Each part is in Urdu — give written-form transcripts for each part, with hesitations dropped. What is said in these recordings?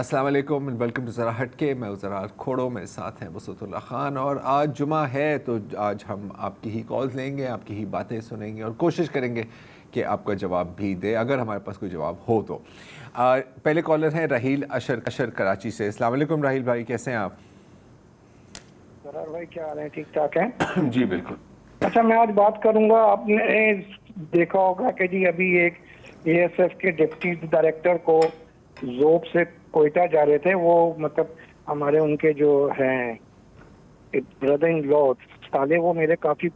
السلام علیکم، ویلکم ٹو ذرا ہٹ کے. میں ذرا کھوڑوں میں ساتھ ہیں وسعت اللہ خان، اور آج جمعہ ہے تو آج ہم آپ کی ہی کالز لیں گے، آپ کی ہی باتیں سنیں گے اور کوشش کریں گے کہ آپ کا جواب بھی دے اگر ہمارے پاس کوئی جواب ہو تو. پہلے کالر ہیں راحیل اشر کراچی سے. السلام علیکم راحیل بھائی، کیسے ہیں آپ؟ سرار بھائی کیا حال ہے؟ ٹھیک ٹھاک ہیں جی بالکل. اچھا، میں آج بات کروں گا. آپ نے دیکھا ہوگا کہ جی ابھی ایک اے ایس ایف کے ڈپٹی ڈائریکٹر کو زوب سے کوئٹہ جا رہے تھے. وہ مطلب ہمارے ان کے جو ہیں بردر ان لا سالے، وہ میرے کافی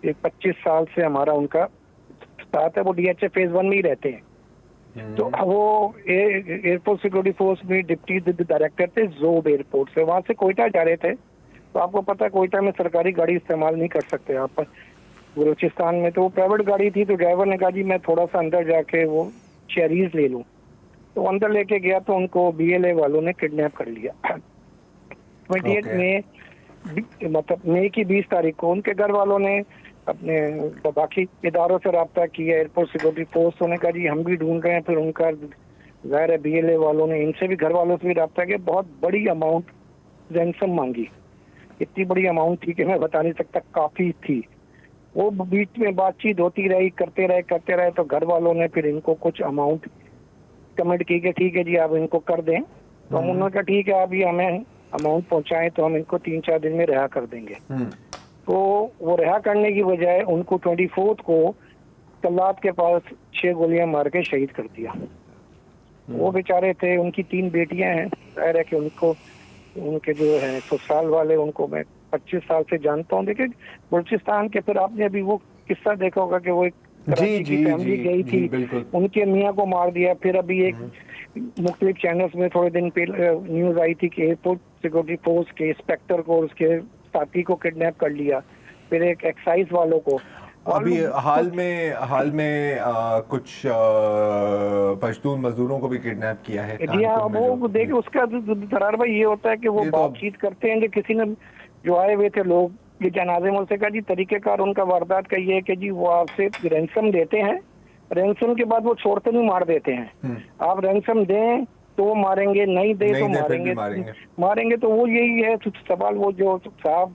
25 سال سے ہمارا ان کا ساتھ ہے. وہ ڈی ایچ اے فیز 1 میں ہی رہتے ہیں. تو وہ ایئرپورٹ سیکورٹی فورس میں ڈپٹی ڈائریکٹر تھے زوب ایئرپورٹ سے. وہاں سے کوئٹہ جا رہے تھے. تو آپ کو پتا ہے کوئٹہ میں سرکاری گاڑی استعمال نہیں کر سکتے آپ بلوچستان میں. تو وہ پرائیویٹ گاڑی تھی. تو ڈرائیور نے کہا جی میں تھوڑا سا اندر جا کے وہ چیریز لے لوں. تو اندر لے کے گیا تو ان کو بی ایل اے والوں نے کڈنیپ کر لیا. 28 مئی مطلب مئی کی 20 تاریخ کو ان کے گھر والوں نے اپنے باقی اداروں سے رابطہ کیا. ایئرپورٹ سیکورٹی فورس نے کہا جی ہم بھی ڈھونڈ رہے ہیں. پھر ان کا ظاہر ہے بی ایل اے والوں نے ان سے بھی گھر والوں سے بھی رابطہ کیا. بہت بڑی اماؤنٹ رینسم مانگی. اتنی بڑی اماؤنٹ تھی کہ میں بتا نہیں سکتا، کافی تھی. وہ بیچ میں بات چیت ہوتی رہی، کرتے رہے. تو گھر والوں نے پھر ان کو کچھ اماؤنٹ کمنٹ کی کہ ٹھیک ہے جی آپ ان کو کر دیں. تو ہم انہوں نے کہا ٹھیک ہے آپ یہ ہمیں اماؤنٹ پہنچائیں تو ہم ان کو 3-4 دن میں رہا کر دیں گے. تو وہ رہا کرنے کی بجائے ان کو 24 کو کلات کے پاس 6 گولیاں مار کے شہید کر دیا. وہ بیچارے تھے، ان کی 3 بیٹیاں ہیں. ظاہر ہے کہ ان کے جو ہیں سسرال والے ان کو میں 25 سال سے جانتا ہوں. دیکھیں بلوچستان کے، پھر آپ نے ابھی وہ قصہ دیکھا ہوگا کہ وہ ایک کراچی کی فیملی گئی تھی، ان کے میاں کو مار دیا. پھر ابھی ایک مختلف چینلز میں تھوڑے دن پہلے نیوز آئی تھی کہ ایئرپورٹ سیکورٹی فورس کے انسپیکٹر کو اس کے ساتھی کو کڈنیپ کر لیا. پھر ایک ایکسائز والوں کو ابھی حال میں کچھ پشتون مزدوروں کو بھی کڈنیپ کیا ہے. جی ہاں. وہ دیکھیں اس کا فرار بھائی یہ ہوتا ہے کہ وہ بات چیت کرتے ہیں کہ کسی نے جو آئے ہوئے تھے لوگ یہ جنازے میں، سے کہا جی طریقہ کار ان کا واردات کا یہ ہے کہ جی وہ آپ سے رینسم دیتے ہیں، رینسم کے بعد وہ چھوڑتے نہیں، مار دیتے ہیں. آپ رینسم دیں تو وہ ماریں گے، نہیں دیں تو ماریں گے. تو وہ یہی ہے سوال. وہ جو صاحب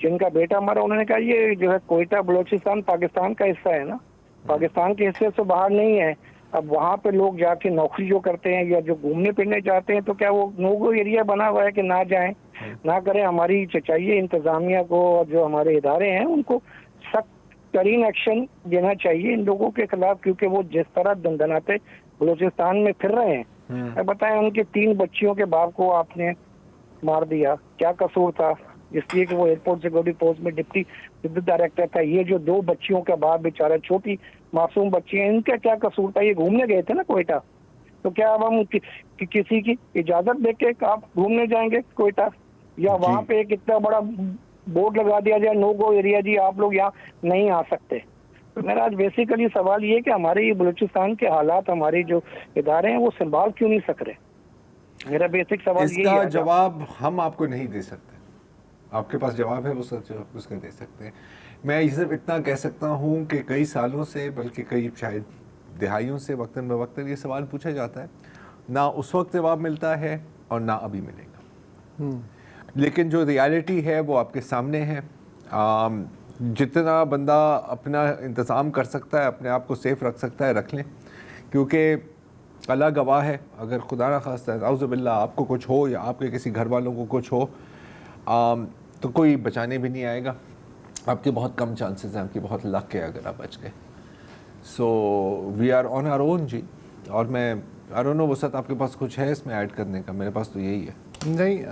جن کا بیٹا مارا انہوں نے کہا یہ جو ہے کوئٹہ بلوچستان پاکستان کا حصہ ہے نا، پاکستان کے حصے سے باہر نہیں ہے. اب وہاں پہ لوگ جا کے نوکری جو کرتے ہیں یا جو گھومنے پھرنے جاتے ہیں تو کیا وہ نوگو ایریا بنا ہوا ہے کہ نہ جائیں، نہ کریں. ہماری چاہیے انتظامیہ کو اور جو ہمارے ادارے ہیں ان کو سخت ترین ایکشن دینا چاہیے ان لوگوں کے خلاف، کیونکہ وہ جس طرح دندناتے بلوچستان میں پھر رہے ہیں. بتائیں ان کے 3 بچیوں کے باپ کو آپ نے مار دیا، کیا قصور تھا؟ اس لیے کہ وہ ایئرپورٹ سیکورٹی فورس میں ڈپٹی ڈائریکٹر تھا. یہ جو 2 بچیوں کا باپ بیچارہ، چھوٹی معصوم بچی ہیں، ان کا کیا قصور تھا؟ یہ گھومنے گئے تھے نا کوئٹہ. تو کیا اب ہم کسی کی اجازت دے کے آپ گھومنے جائیں گے کوئٹہ؟ یا وہاں پہ ایک اتنا بڑا بورڈ لگا دیا جائے نو گو ایریا، جی آپ لوگ یہاں نہیں آ سکتے. تو میرا آج بیسیکلی سوال یہ ہے کہ ہمارے یہ بلوچستان کے حالات، ہمارے جو ادارے ہیں وہ سنبھال کیوں نہیں سک رہے؟ میرا بیسک سوال یہی ہے. اس کا جواب ہم آپ کو نہیں دے سکتے. آپ کے پاس جواب ہے وہ سچ آپ اس کا دے سکتے ہیں. میں یہ صرف اتنا کہہ سکتا ہوں کہ کئی سالوں سے، بلکہ کئی شاید دہائیوں سے وقتاً بوقتاً یہ سوال پوچھا جاتا ہے. نہ اس وقت جواب ملتا ہے اور نہ ابھی ملے گا. لیکن جو ریالٹی ہے وہ آپ کے سامنے ہے. جتنا بندہ اپنا انتظام کر سکتا ہے، اپنے آپ کو سیف رکھ سکتا ہے، رکھ لیں. کیونکہ اللہ گواہ ہے، اگر خدا نہ خواستہ اعوذ باللہ آپ کو کچھ ہو یا آپ کے کسی گھر والوں کو کچھ ہو تو کوئی بچانے بھی نہیں آئے گا. آپ کے بہت کم چانسز ہیں، آپ کی بہت لک ہے اگر آپ بچ گئے. So we are on our own جی. اور میں آئی ڈونٹ نو وسعت آپ کے پاس کچھ ہے اس میں ایڈ کرنے کا؟ میرے پاس تو یہی ہے. نہیں،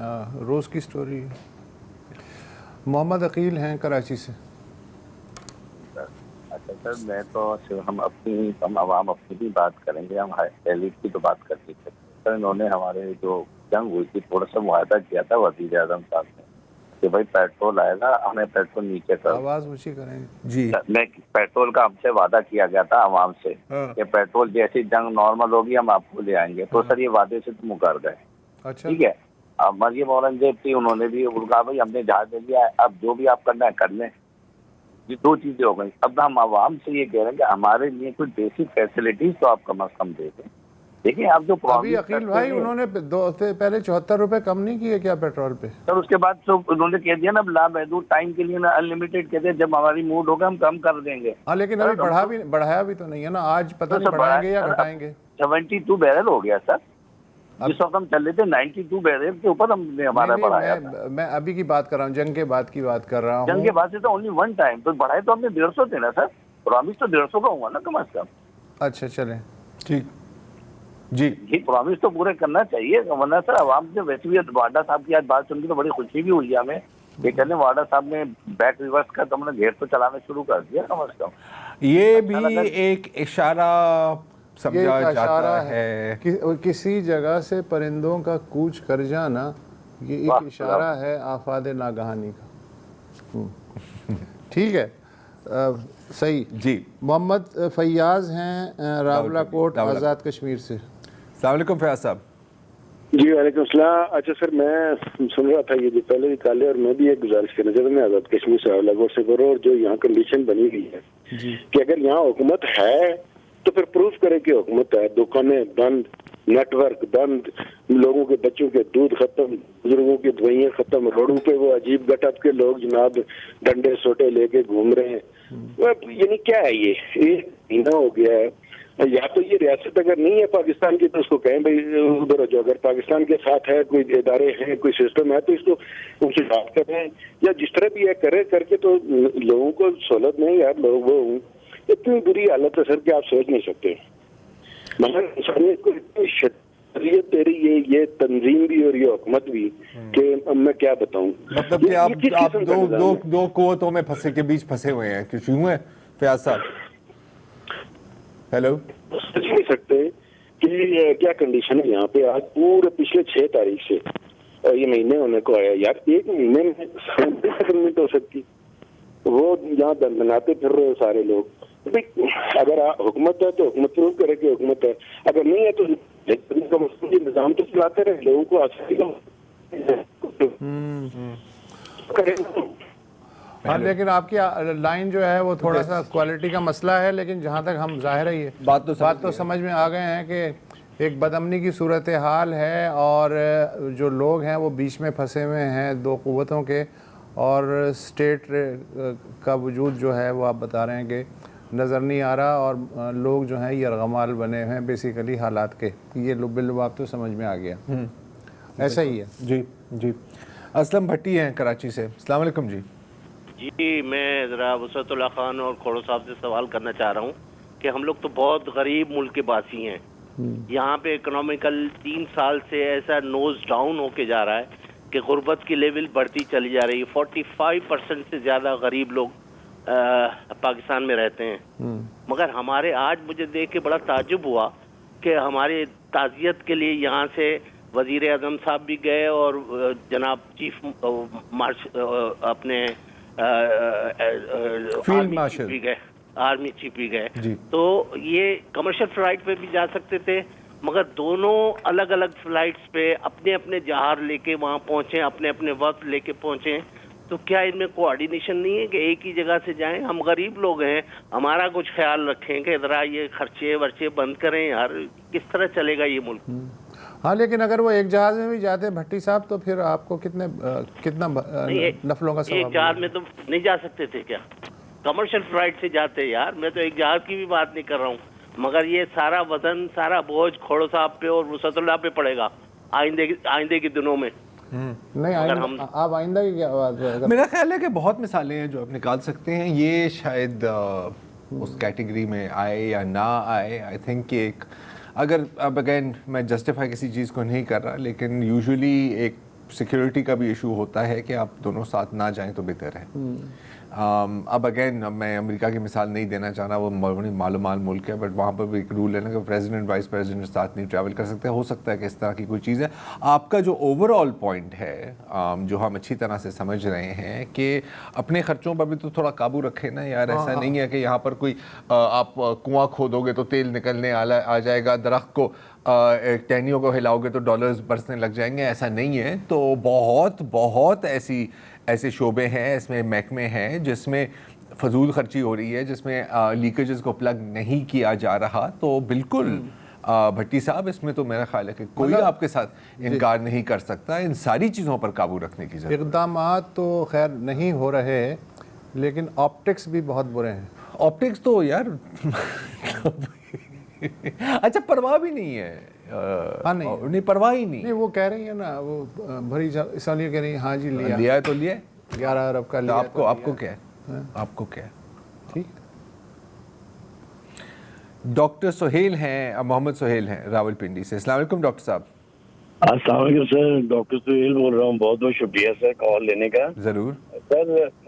روز کی سٹوری. محمد عقیل ہیں کراچی سے. اچھا سر، میں تو ہم عوام اپنی بھی بات کریں گے، ہم ایلیٹ کی تو بات کر نہیں سکتے. سر انہوں نے ہمارے جو جنگ ہوئی تھی تھوڑا سا معاہدہ کیا تھا وزیر اعظم صاحب نے کہ بھائی پیٹرول آئے گا، ہمیں پیٹرول نیچے کر. آواز اونچی کریں جی. میں پیٹرول کا ہم سے وعدہ کیا گیا تھا عوام سے کہ پیٹرول جیسی جنگ نارمل ہوگی ہم آپ کو لے آئیں گے. تو سر یہ وعدے سے تو مکر گئے. اچھا ٹھیک ہے. اب مریم اورنگزیب تھی، انہوں نے بھی کہا بھائی ہم نے جہاز دے دیا ہے، اب جو بھی آپ کرنا ہے کر لیں. یہ 2 چیزیں ہو گئی. اب ہم عوام سے یہ کہہ رہے ہیں کہ ہمارے لیے کوئی بیسک فیسلٹیز تو آپ کم از کم دے دیں. دیکھیں آپ جو ابھی promise عقیل کرتے بھائی ہیں، انہوں نے دو ہفتے پہلے 74 روپے کم نہیں کیے کیا پیٹرول پہ؟ سر اس کے بعد تو انہوں نے کہہ دیا نا لامحدود ٹائم کے لیے نا انلمیٹڈ کہتے ہیں، جب ہماری موڈ ہوگا ہم کم کر دیں گے. ہاں لیکن ابھی بڑھایا بھی تو نہیں ہے نا، آج پتہ نہیں بڑھائیں گے یا گھٹائیں گے. 72 بیرل ہو گیا سر. جس وقت ہم چل رہے تھے 92 بیرل کے اوپر ہم نے ہمارا بڑھایا تھا. میں ابھی کی بات کر رہا ہوں، جنگ کے بعد کی بات کر رہا ہوں. جنگ کے بعد سے تو اونلی ون ٹائم تو بڑھائے تو ہم نے 150 تھے نا سر. پرومس تو 150 کا ہوا نا کم از کم. اچھا چلیں ٹھیک جی جی پرومس تو پورے کرنا چاہیے، ورنہ سر عوام سے ویسے بھی واڈا صاحب کی آج بات سن کے تو بڑی خوشی بھی ہوئی ہے ہمیں کہ کہتے ہیں واڈا صاحب نے بیک ریورس کا تو ہم نے گیئر تو چلانا شروع کر دیا کم از کم. یہ بھی ایک اشارہ یہ سمجھا ایک اشارہ جاتا ہے. کسی جگہ سے پرندوں کا کوچ کر جانا، یہ ایک اشارہ ہے آفات ناگہانی کا. ٹھیک ہے صحیح. جی محمد فیاض ہیں راولہ کوٹ آزاد کشمیر سے. السلام علیکم فیاض صاحب. جی وعلیکم السلام. اچھا سر میں سن رہا تھا یہ جو پہلے بھی کالے، اور میں بھی ایک گزارش کرنا چاہتا ہوں، میں آزاد کشمیر سے راولہ کوٹ سے کروں، اور جو یہاں کنڈیشن بنی ہوئی ہے کہ اگر یہاں حکومت ہے تو پھر پروف کرے کہ حکومت ہے. دکانیں بند، نیٹ ورک بند، لوگوں کے بچوں کے دودھ ختم، بزرگوں کی دوائیاں ختم، روڈوں پہ وہ عجیب گٹ اپ کے لوگ جناب ڈنڈے سوٹے لے کے گھوم رہے ہیں. یعنی کیا ہے یہ مہینہ ہو گیا ہے. یا تو یہ ریاست اگر نہیں ہے پاکستان کی تو اس کو کہیں بھائی ادھر ہو جاؤ. اگر پاکستان کے ساتھ ہے، کوئی ادارے ہیں، کوئی سسٹم ہے تو اس کو ان سے بات کریں، یا جس طرح بھی ہے کرے کر کے تو لوگوں کو سہولت نہیں. یار لوگ وہ اتنی بری حالت ہے سر کہ آپ سوچ نہیں سکتے. مگر انسانیت کو اتنی شریعت دے رہی ہے یہ تنظیم بھی اور یہ حکومت بھی کہ میں کیا بتاؤں. مطلب کہ آپ دو قوتوں میں کے بیچ پھنسے ہوئے ہیں. کچھ یوں ہے فیاض صاحب؟ ہیلو. سوچ نہیں سکتے کہ کیا کنڈیشن ہے یہاں پہ. آج پورے پچھلے 6 تاریخ سے یہ مہینے ہونے کو آیا. یار ایک مہینے میں سیٹلمنٹ ہو سکتی. وہ یہاں بناتے پھر رہے سارے لوگ. اگر حکومت ہے تو حکومت پروف کرے کہ حکومت ہے، اگر نہیں ہے تو نظام تو چلاتے رہے، لوگوں کو آسانی ہاں. لیکن آپ کی لائن جو ہے وہ تھوڑا سا کوالٹی کا مسئلہ ہے، لیکن جہاں تک ہم ظاہر ہے یہ بات تو سمجھ میں آ گئے ہیں کہ ایک بدامنی کی صورتحال ہے، اور جو لوگ ہیں وہ بیچ میں پھنسے ہوئے ہیں دو قوتوں کے، اور اسٹیٹ کا وجود جو ہے وہ آپ بتا رہے ہیں کہ نظر نہیں آ رہا، اور لوگ جو ہیں یرغمال بنے ہوئے ہیں بیسیکلی حالات کے. یہ باللباب تو سمجھ میں آ گیا. ایسا ہی ہے. جی جی. اسلم بھٹی ہیں کراچی سے. السلام علیکم. جی جی میں ذرا وسعت اللہ خان اور کھوڑو صاحب سے سوال کرنا چاہ رہا ہوں کہ ہم لوگ تو بہت غریب ملک کے باسی ہیں. یہاں پہ اکنامیکل 3 سال سے ایسا نوز ڈاؤن ہو کے جا رہا ہے کہ غربت کی لیول بڑھتی چلی جا رہی ہے. 45% سے زیادہ غریب لوگ پاکستان میں رہتے ہیں. مگر ہمارے آج مجھے دیکھ کے بڑا تعجب ہوا کہ ہمارے تعزیت کے لیے یہاں سے وزیر اعظم صاحب بھی گئے اور جناب چیف اپنے مارشل بھی گئے، آرمی چیف بھی گئے. تو یہ کمرشل فلائٹ پہ بھی جا سکتے تھے، مگر دونوں الگ الگ فلائٹس پہ اپنے اپنے جہاز لے کے وہاں پہنچے، اپنے اپنے وقت لے کے پہنچے. تو کیا ان میں کوآرڈینیشن نہیں ہے کہ ایک ہی جگہ سے جائیں؟ ہم غریب لوگ ہیں، ہمارا کچھ خیال رکھیں کہ ذرا یہ خرچے ورچے بند کریں. یار کس طرح چلے گا یہ ملک؟ ہاں لیکن اگر وہ ایک جہاز میں بھی جاتے بھٹی صاحب تو پھر آپ کو کتنا نفلوں کا ثواب؟ ایک جہاز میں تو نہیں جا سکتے تھے کیا؟ کمرشل فلائٹ سے جاتے. یار میں تو ایک جہاز کی بھی بات نہیں کر رہا ہوں، مگر یہ سارا وزن، سارا بوجھ کھوڑو صاحب پہ اور وسعت اللہ پہ پڑے گا آئندے کے دنوں میں. نہیں آپ آئندہ کی کیا بات ہے؟ میرا خیال ہے کہ بہت مثالیں ہیں جو آپ نکال سکتے ہیں. یہ شاید اس کیٹیگری میں آئے یا نہ آئے. آئی تھنک کہ ایک اگر اب اگین میں جسٹیفائی کسی چیز کو نہیں کر رہا، لیکن یوزولی ایک سیکیورٹی کا بھی ایشو ہوتا ہے کہ آپ دونوں ساتھ نہ جائیں تو بہتر ہے. اب اگین میں امریکہ کی مثال نہیں دینا چاہ رہا، وہ معلومات ملک ہے، بٹ وہاں پر بھی ایک رول ہے نا کہ پریزیڈنٹ وائس پریزیڈنٹ ساتھ نہیں ٹریول کر سکتے. ہو سکتا ہے کہ اس طرح کی کوئی چیز ہے. آپ کا جو اوور آل پوائنٹ ہے جو ہم اچھی طرح سے سمجھ رہے ہیں کہ اپنے خرچوں پر بھی تو تھوڑا قابو رکھیں نا یار. ایسا نہیں ہے کہ یہاں پر کوئی آپ کنواں کھودو گے تو تیل نکلنے آ جائے گا، درخت کو ٹہنیوں کو ہلاؤ گے تو ڈالرز برسنے لگ جائیں گے. ایسا نہیں ہے. تو بہت ایسے شعبے ہیں، اس میں محکمے ہیں جس میں فضول خرچی ہو رہی ہے، جس میں لیکیجز کو پلگ نہیں کیا جا رہا. تو بالکل بھٹی صاحب اس میں تو میرا خیال ہے کہ کوئی آپ کے ساتھ انکار نہیں کر سکتا، ان ساری چیزوں پر قابو رکھنے کی ضرورت۔ اقدامات تو خیر نہیں ہو رہے، لیکن آپٹکس بھی بہت برے ہیں۔ آپٹکس تو یار اچھا پرواہ بھی نہیں ہے، نہیں پرواہ ہی نہیں، وہ کہہ رہی ہیں نا، وہ بھری سالیہ کہہ رہی ہیں ہاں جی لیا ہے تو لیا، 11 ارب کا لیا، آپ کو کیا ہے، آپ کو کیا ہے؟ ٹھیک۔ ڈاکٹر سہیل ہیں، محمد سہیل ہیں راول پنڈی سے۔ السلام علیکم ڈاکٹر صاحب۔ السلام علیکم سر، ڈاکٹر سہیل بول رہا ہوں، بہت بہت شکریہ سر کال لینے کا۔ ضرور سر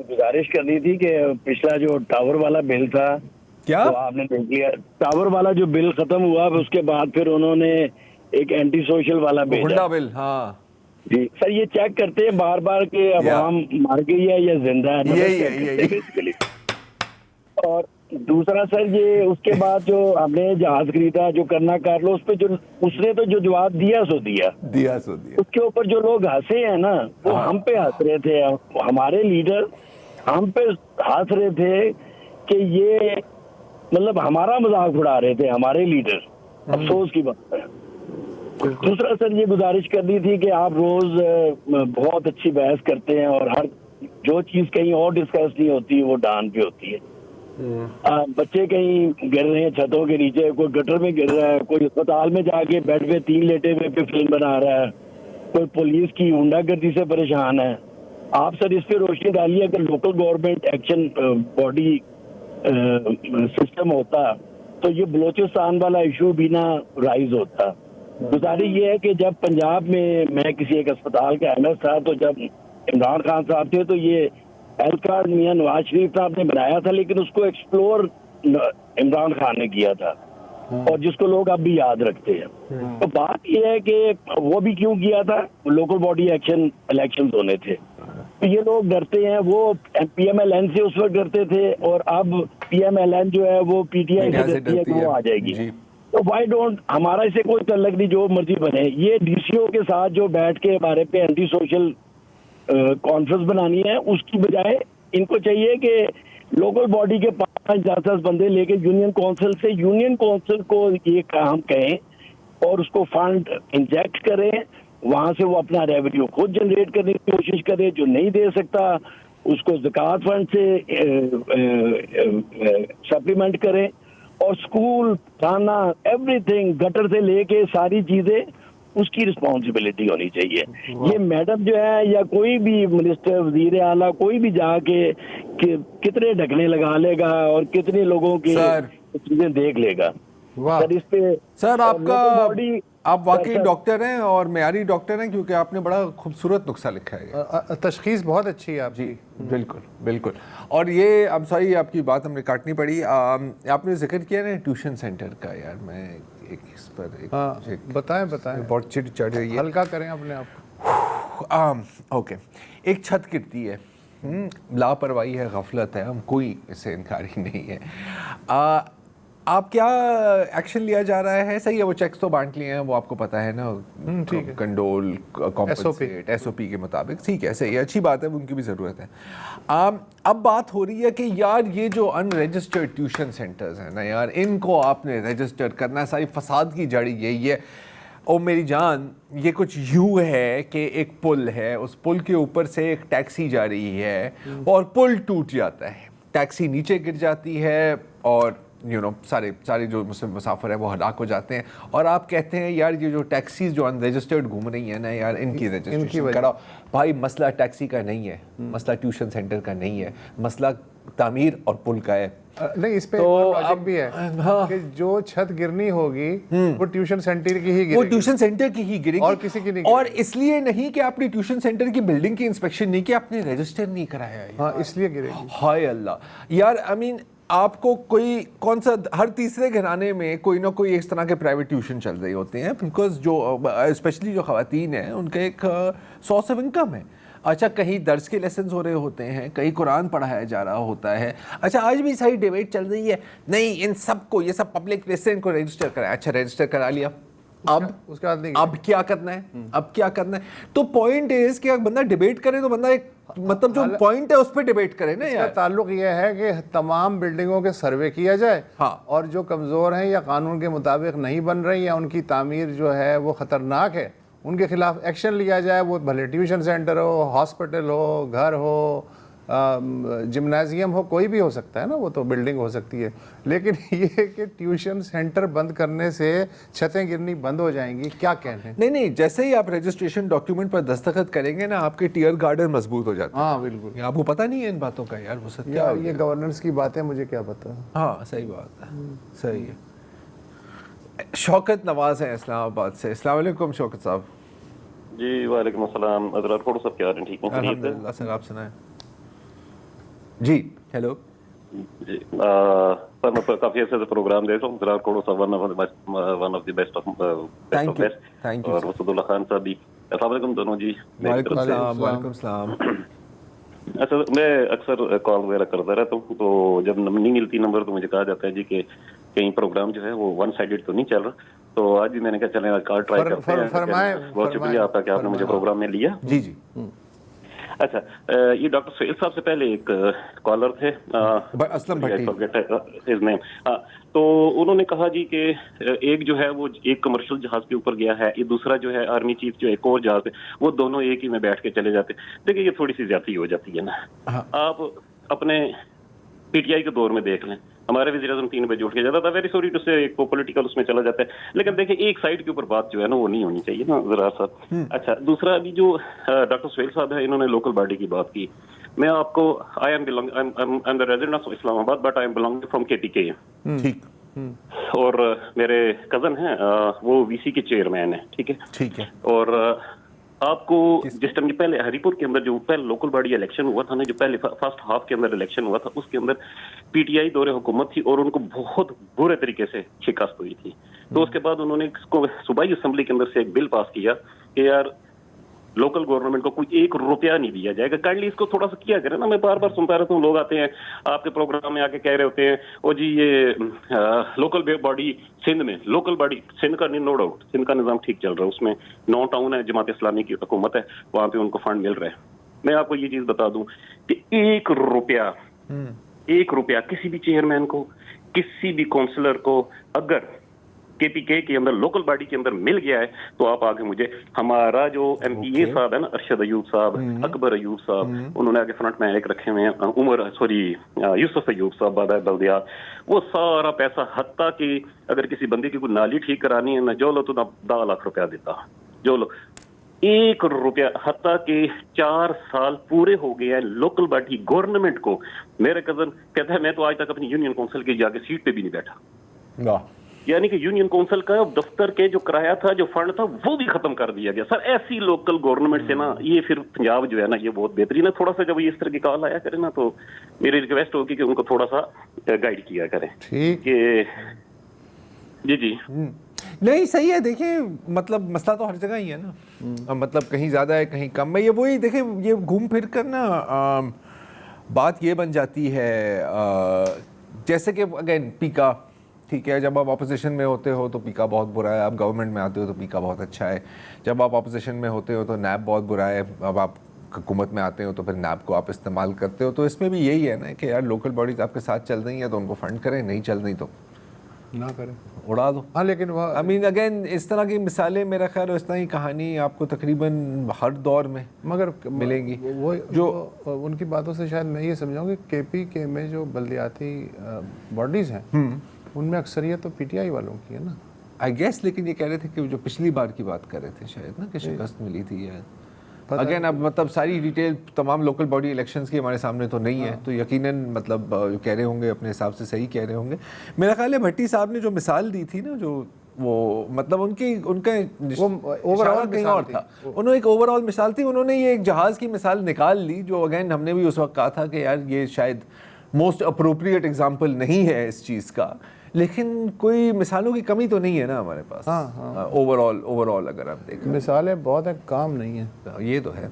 گزارش کرنی تھی کہ پچھلا جو ٹاور والا بل تھا کیا تو آپ نے دیکھ لیا، ٹاور والا جو بل ختم ہوا اس کے بعد پھر انہوں نے ایک اینٹی سوشل والا بھیجا بل، ہاں جی سر، یہ چیک کرتے ہیں بار بار کہ عوام مر گئی ہے یا زندہ ہے، اور دوسرا سر یہ اس کے بعد جو ہم نے جہاز خریدا جو کرنا کر لو، اس پہ جو اس نے تو جو جواب دیا سو دیا، اس کے اوپر جو لوگ ہنسے ہیں نا وہ ہم پہ ہنس رہے تھے، ہمارے لیڈر ہم پہ ہنس رہے تھے کہ یہ مطلب ہمارا مذاق اڑا رہے تھے ہمارے لیڈر، افسوس کی بات ہے۔ دوسرا سر یہ گزارش کرنی تھی کہ آپ روز بہت اچھی بحث کرتے ہیں اور ہر جو چیز کہیں اور ڈسکس نہیں ہوتی وہ ڈان پہ ہوتی ہے۔ بچے کہیں گر رہے ہیں چھتوں کے نیچے، کوئی گٹر میں گر رہا ہے، کوئی اسپتال میں جا کے بیڈ پہ 3 لیٹے ہوئے پہ فلم بنا رہا ہے، کوئی پولیس کی ہنڈا گردی سے پریشان ہے۔ آپ سر اس پہ روشنی ڈالیے، اگر local government action body system ہوتا تو یہ بلوچستان والا ایشو بھی نہ رائز ہوتا۔ گزارش یہ ہے کہ جب پنجاب میں کسی ایک اسپتال کا ایم ایس تھا تو جب عمران خان صاحب تھے تو یہ ہیلتھ کارڈ میاں نواز شریف صاحب نے بنایا تھا، لیکن اس کو ایکسپلور عمران خان نے کیا تھا اور جس کو لوگ اب بھی یاد رکھتے ہیں۔ تو بات یہ ہے کہ وہ بھی کیوں کیا تھا، لوکل باڈی ایکشن الیکشن ہونے تھے، تو یہ لوگ ڈرتے ہیں، وہ پی ایم ایل این سے اس وقت ڈرتے تھے اور اب پی ایم ایل این جو ہے وہ پی ٹی آئی سے ڈرتی ہے کہ وہ آ جائے گی۔ تو وائی ڈونٹ، ہمارا اسے کوئی تعلق نہیں، جو مرضی بنے۔ یہ ڈی سی او کے ساتھ جو بیٹھ کے ہمارے پہ اینٹی سوشل کانفرنس بنانی ہے، اس کی بجائے ان کو چاہیے کہ لوکل باڈی کے 5-10 بندے لے کے یونین کونسل سے یونین کونسل کو یہ کام کہیں اور اس کو فنڈ انجیکٹ کریں، وہاں سے وہ اپنا ریونیو خود جنریٹ کرنے کی کوشش کرے، جو نہیں دے سکتا اس کو زکوٰۃ فنڈ سے سپلیمنٹ کریں، اور اسکول کھانا ایوری تھنگ گٹر سے لے کے ساری چیزیں اس کی رسپانسبلٹی ہونی چاہیے۔ یہ میڈم جو ہے یا کوئی بھی منسٹر، وزیر اعلیٰ، کوئی بھی جا کے کتنے ڈھکنے لگا لے گا اور کتنے لوگوں کی چیزیں دیکھ لے گا۔ سر اس پہ سر آپ واقعی ڈاکٹر ہیں اور معیاری ڈاکٹر ہیں، کیونکہ آپ نے بڑا خوبصورت نسخہ لکھا ہے، تشخیص بہت اچھی ہے آپ کی۔ بالکل بالکل۔ اور یہ اب سوری آپ کی بات ہم نے کاٹنی پڑی، آپ نے ذکر کیا نا ٹیوشن سینٹر کا، یار میں ایک اس پر بتائیں بہت چڑ چڑھ رہی ہے، ہلکا کریں اپنے آپ کو۔ اوکے، ایک چھت گرتی ہے، لاپرواہی ہے، غفلت ہے، ہم کوئی اس سے انکاری نہیں ہے۔ آپ کیا ایکشن لیا جا رہا ہے؟ صحیح ہے، وہ چیکس تو بانٹ لیے ہیں، وہ آپ کو پتہ ہے نا، کنڈول، کمپنسیٹ، ایس او پی کے مطابق، ٹھیک ہے، صحیح ہے، اچھی بات ہے، ان کی بھی ضرورت ہے۔ اب بات ہو رہی ہے کہ یار یہ جو ان رجسٹرڈ ٹیوشن سینٹرز ہیں نا یار، ان کو آپ نے رجسٹر کرنا ہے، ساری فساد کی جڑ یہی ہے۔ او میری جان، یہ کچھ یوں ہے کہ ایک پل ہے، اس پل کے اوپر سے ایک ٹیکسی جا رہی ہے اور پل ٹوٹ جاتا ہے، ٹیکسی نیچے گر جاتی ہے اور سارے جو مسلم مسافر ہیں وہ ہلاک ہو جاتے ہیں، اور آپ کہتے ہیں یار یہ جو ٹیکسیز جو ان رجسٹرڈ گھوم رہی ہیں نا یار، ان کی رجسٹریشن کراؤ۔ بھائی مسئلہ ٹیکسی کا نہیں ہے، مسئلہ ٹیوشن سینٹر کا نہیں ہے، مسئلہ تعمیر اور پل کا ہے۔ نہیں، اس پہ لاجک بھی ہے کہ جو چھت گرنی ہوگی وہ ٹیوشن سینٹر کی ہی گرے گی، وہ ٹیوشن سینٹر کی ہی گرے گی، اور کسی کی نہیں، اور اس لیے نہیں کہ آپ نے ٹیوشن سینٹر کی بلڈنگ کی انسپیکشن نہیں کی، آپ نے رجسٹر نہیں کرایا ہے، ہاں اس لیے گرے گی۔ ہائے اللہ یار، آئی مین آپ کو کون سا ہر تیسرے گھرانے میں کوئی نہ کوئی اس طرح کے پرائیویٹ ٹیوشن چل رہے ہوتے ہیں، بیکاز جو اسپیشلی جو خواتین ہیں ان کا ایک سورس آف انکم ہے۔ اچھا، کہیں درس کے لیسنز ہو رہے ہوتے ہیں، کہیں قرآن پڑھایا جا رہا ہوتا ہے۔ اچھا، آج بھی ساری ڈیبیٹ چل رہی ہے، نہیں ان سب کو، یہ سب پبلک پلیس سے ان کو رجسٹر کرایا۔ اچھا رجسٹر کرا لیا، اس کے بعد نہیں اب کیا کرنا ہے, اب کیا کرنا ہے. تو پوائنٹ از کہ اگر بندہ ڈیبیٹ کرے تو بندہ ایک مطلب جو پوائنٹ ہے اس پہ ڈیبیٹ کرے نا یار. تعلق یہ ہے کہ تمام بلڈنگوں کے سروے کیا جائے, اور جو کمزور ہیں یا قانون کے مطابق نہیں بن رہی یا ان کی تعمیر جو ہے وہ خطرناک ہے, ان کے خلاف ایکشن لیا جائے. وہ بھلے ٹیوشن سینٹر ہو, ہاسپٹل ہو, گھر ہو, جمنازیم ہو, کوئی بھی ہو سکتا ہے نا, وہ تو بلڈنگ ہو سکتی ہے. لیکن یہ کہ ٹیوشن سینٹر بند کرنے سے چھتیں گرنی بند ہو جائیں گی, کیا کہنے. نہیں, جیسے ہی آپ رجسٹریشن ڈاکیومنٹ پر دستخط کریں گے نا, آپ کے ٹیئر گارڈر مضبوط ہو جاتے ہیں. ہاں بالکل, آپ کو پتہ نہیں ہے ان باتوں کا یار, وہ سب کیا یہ گورننس کی باتیں مجھے کیا پتہ. ہاں صحیح بات ہے, صحیح ہے. شوکت نواز ہیں اسلام آباد سے. السلام علیکم شوکت صاحب. جی وعلیکم السلام. حضرات کھوڑو صاحب کیا حال ہیں, ٹھیک ہیں؟ الحمدللہ سر, آپ سنائیں. جی ہیلو. جی سر میں کافی عرصے سے پروگرام دیکھ رہا ہوں. حضرات کھوڑو صاحب one of the best of best, اور وسعت اللہ خان صاحب بھی. السلام علیکم دونوں جی. وعلیکم السلام. وعلیکم السلام. اچھا میں اکثر کال وغیرہ کرتا رہتا ہوں, تو جب نہیں ملتی نمبر تو مجھے کہا جاتا ہے جی کہ کہیں پروگرام جو ہے وہ ون سائیڈڈ تو نہیں چل رہا. تو آج بھی میں نے کہا چلیں کال ٹرائی کرتے ہیں. بہت شکریہ آپ کا کہ آپ نے مجھے پروگرام میں لیا. جی جی. اچھا یہ ڈاکٹر سہیل صاحب سے پہلے ایک کالر تھے, اسلم بھٹی, تو انہوں نے کہا جی کہ ایک جو ہے وہ ایک کمرشل جہاز کے اوپر گیا ہے, یہ دوسرا جو ہے آرمی چیف جو ایک اور جہاز ہے, وہ دونوں ایک ہی میں بیٹھ کے چلے جاتے. دیکھیں یہ تھوڑی سی زیادتی ہو جاتی ہے نا. آپ اپنے پی ٹی آئی کے دور میں دیکھ لیں, ہمارے وزیر اعظم 3 بجے اٹھ کے جاتا تھا. ویری سوری ٹو سے ایک پولیٹیکل اس میں چلا جاتا ہے, لیکن دیکھیں ایک سائڈ کے اوپر بات جو ہے نا وہ نہیں ہونی چاہیے نا ذرا صاحب. اچھا دوسرا ابھی جو ڈاکٹر سہیل صاحب ہے, انہوں نے لوکل باڈی کی بات کی. میں آپ کو I am the resident of Islamabad but I am belong from K P کے, اور میرے کزن ہیں وہ وی سی کے چیئرمین ہیں. ٹھیک ہے. اور آپ کو جس ٹائم پہلے ہری پور کے اندر جو پہلے لوکل باڈی الیکشن ہوا تھا نا, جو پہلے فرسٹ ہاف کے اندر الیکشن ہوا تھا, اس کے اندر پی ٹی آئی دور حکومت تھی اور ان کو بہت برے طریقے سے شکست ہوئی تھی. تو اس کے بعد انہوں نے اس کو صوبائی اسمبلی کے اندر سے ایک بل پاس کیا کہ یار لوکل گورنمنٹ کو کوئی 1 روپیہ نہیں دیا جائے گا. کائنڈلی اس کو تھوڑا سا کیا کرے نا. میں بار بار سنتا رہتا ہوں, لوگ آتے ہیں آپ کے پروگرام میں آ کے کہہ رہے ہوتے ہیں او جی یہ لوکل باڈی سندھ میں, لوکل باڈی سندھ کا نو ڈاؤٹ سندھ کا نظام ٹھیک چل رہا ہے, اس میں 9 ٹاؤن ہے, جماعت اسلامی کی حکومت ہے, وہاں پہ ان کو فنڈ مل رہا ہے. میں آپ کو یہ چیز بتا دوں کہ 1 روپیہ کسی بھی چیئرمین کو, کسی بھی کونسلر کو اگر کے پی کے اندر لوکل باڈی کے اندر مل گیا ہے تو آپ آگے مجھے, ہمارا جو ایم پی اے صاحب ہے نا ارشد ایوب صاحب, اکبر ایوب صاحب, انہوں نے آگے فرنٹ میں ایک رکھے ہوئے ہیں, یوسف ایوب صاحب بادہ بلدیات, وہ سارا پیسہ حتیٰ کہ اگر کسی بندے کی کوئی نالی ٹھیک کرانی ہے, میں جو لو تو 10 لاکھ روپیہ دیتا, جو لو 1 روپیہ, حتیٰ کہ 4 سال پورے ہو گئے ہیں لوکل باڈی گورنمنٹ کو. میرے کزن کہتا ہے میں تو آج تک اپنی یونین کونسل کی جا کے سیٹ پہ بھی نہیں بیٹھا. یعنی کہ یونین کونسل کا دفتر کے جو کرایہ تھا, جو فنڈ تھا, وہ بھی ختم کر دیا گیا. سر ایسی لوکل گورنمنٹ سے نا یہ پھر پنجاب جو ہے نا یہ بہت بہترین ہے. تھوڑا سا جب یہ اس طرح کی کال آیا کرے نا تو میری ریکویسٹ ہوگی کہ ان کو تھوڑا سا گائیڈ کیا کریں. کہ جی نہیں صحیح ہے. دیکھیں مطلب مسئلہ تو ہر جگہ ہی ہے نا, مطلب کہیں زیادہ ہے کہیں کم ہے. یہ وہی دیکھیں یہ گھوم پھر کر نا بات یہ بن جاتی ہے جیسے کہ اگین پیکا, ٹھیک ہے, جب آپ اپوزیشن میں ہوتے ہو تو پیکا بہت برا ہے, آپ گورنمنٹ میں آتے ہو تو پیکا بہت اچھا ہے. جب آپ اپوزیشن میں ہوتے ہو تو نیب بہت برا ہے, اب آپ حکومت میں آتے ہو تو پھر نیب کو آپ استعمال کرتے ہو. تو اس میں بھی یہی ہے نا کہ یار لوکل باڈیز آپ کے ساتھ چل رہی ہیں تو ان کو فنڈ کریں, نہیں چل رہی تو نہ کریں, اڑا دو. ہاں لیکن آئی مین اگین اس طرح کی مثالیں میرا خیال اس طرح کی کہانی آپ کو تقریباً ہر دور میں مگر ملیں گی. وہ جو ان کی باتوں سے شاید میں یہ سمجھاؤں کہ کے پی کے میں جو بلدیاتی باڈیز ہیں ان میں اکثریت تو پی ٹی آئی والوں کی ہے نا آئی گیس. لیکن یہ کہہ رہے تھے کہ جو پچھلی بار کی بات کر رہے تھے شاید نا کہ شکست ملی تھی یا اگین اب مطلب ساری ڈیٹیل تمام لوکل باڈی الیکشنز کی ہمارے سامنے تو نہیں ہے, تو یقیناً مطلب جو کہہ رہے ہوں گے اپنے حساب سے صحیح کہہ رہے ہوں گے. میرا خیال ہے بھٹی صاحب نے جو مثال دی تھی نا, جو وہ مطلب ان کا اوور آل کہیں اور تھا, انہوں نے ایک اوور آل مثال تھی, انہوں نے یہ ایک جہاز کی مثال نکال لی جو اگین ہم نے بھی اس وقت کہا تھا کہ یار یہ شاید موسٹ اپروپریٹ ایگزامپل نہیں ہے اس چیز کا, لیکن کوئی مثالوں کی کمی تو نہیں ہے نا ہمارے پاس. اوور آل اگر آپ دیکھیں مثالیں بہت ہیں, کام نہیں ہیں. یہ تو ہے.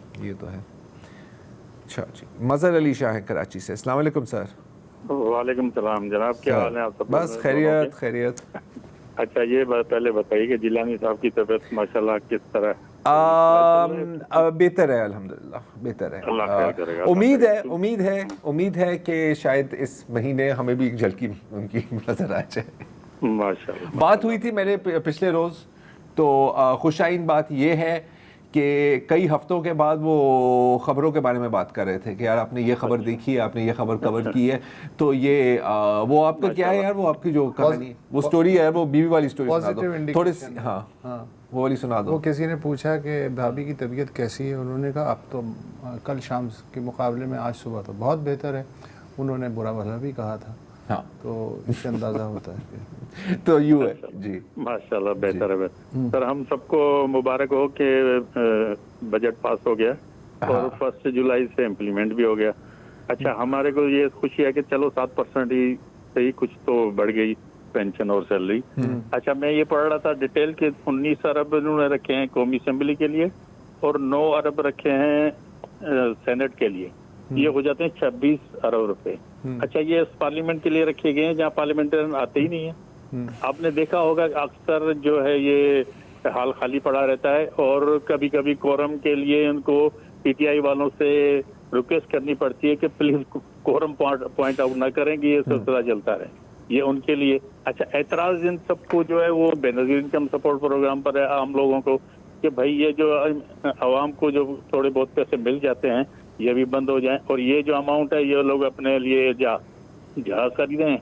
اچھا جی, مظہر علی شاہ ہے کراچی سے. السلام علیکم سر. وعلیکم السلام جناب, کیا حال ہے آپ؟ بس خیریت. اچھا یہ پہلے بتائیے کہ جیلانی صاحب کی طبیعت ماشاءاللہ کس طرح؟ بہتر ہے الحمدللہ، بہتر ہے۔ اللہ خیر کرے گا۔ امید ہے کہ شاید اس مہینے ہمیں بھی ایک جھلکی ان کی نظر آ جائے۔ ماشاءاللہ بات ہوئی تھی میرے پچھلے روز، تو خوش آئین بات یہ ہے کہ کئی ہفتوں کے بعد وہ خبروں کے بارے میں بات کر رہے تھے کہ یار آپ نے یہ خبر دیکھی ہے، آپ نے یہ خبر کور کی ہے، تو یہ وہ آپ کا کیا ہے یار، وہ آپ کی جو کہانی وہ سٹوری ہے، وہ بیوی والی سٹوری سنا دو تھوڑی سی۔ ہاں وہ والی سنا دو۔ وہ کسی نے پوچھا کہ بھابھی کی طبیعت کیسی ہے، انہوں نے کہا اب تو کل شام کے مقابلے میں آج صبح تو بہت بہتر ہے۔ انہوں نے برا بھلا بھی کہا تھا، ہاں تو اس سے اندازہ ہوتا ہے تو یوں ہے جی ماشاءاللہ بہتر ہے۔ سر ہم سب کو مبارک ہو کہ بجٹ پاس ہو گیا اور 1 جولائی سے امپلیمنٹ بھی ہو گیا۔ اچھا ہمارے کو یہ خوشی ہے کہ چلو 7% ہی صحیح، کچھ تو بڑھ گئی پینشن اور سیلری۔ اچھا میں یہ پڑھ رہا تھا ڈیٹیل کہ 19 ارب انہوں نے رکھے ہیں قومی اسمبلی کے لیے اور 9 ارب رکھے ہیں سینٹ کے لیے، یہ ہو جاتے ہیں 26 ارب روپے۔ اچھا یہ اس پارلیمنٹ کے لیے رکھے گئے ہیں جہاں پارلیمنٹرین آتے ہی نہیں ہیں۔ آپ نے دیکھا ہوگا کہ اکثر جو ہے یہ حال خالی پڑا رہتا ہے اور کبھی کبھی کورم کے لیے ان کو پی ٹی آئی والوں سے ریکویسٹ کرنی پڑتی ہے کہ پلیز کورم پوائنٹ آؤٹ نہ کریں کہ یہ سلسلہ چلتا رہے، یہ ان کے لیے۔ اچھا اعتراض ان سب کو جو ہے وہ بے نظیر انکم سپورٹ پروگرام پر ہے عام لوگوں کو کہ بھائی یہ جو عوام کو جو تھوڑے بہت پیسے مل جاتے ہیں یہ بھی بند ہو جائیں، اور یہ جو اماؤنٹ ہے یہ لوگ اپنے لیے جہاز خریدیں،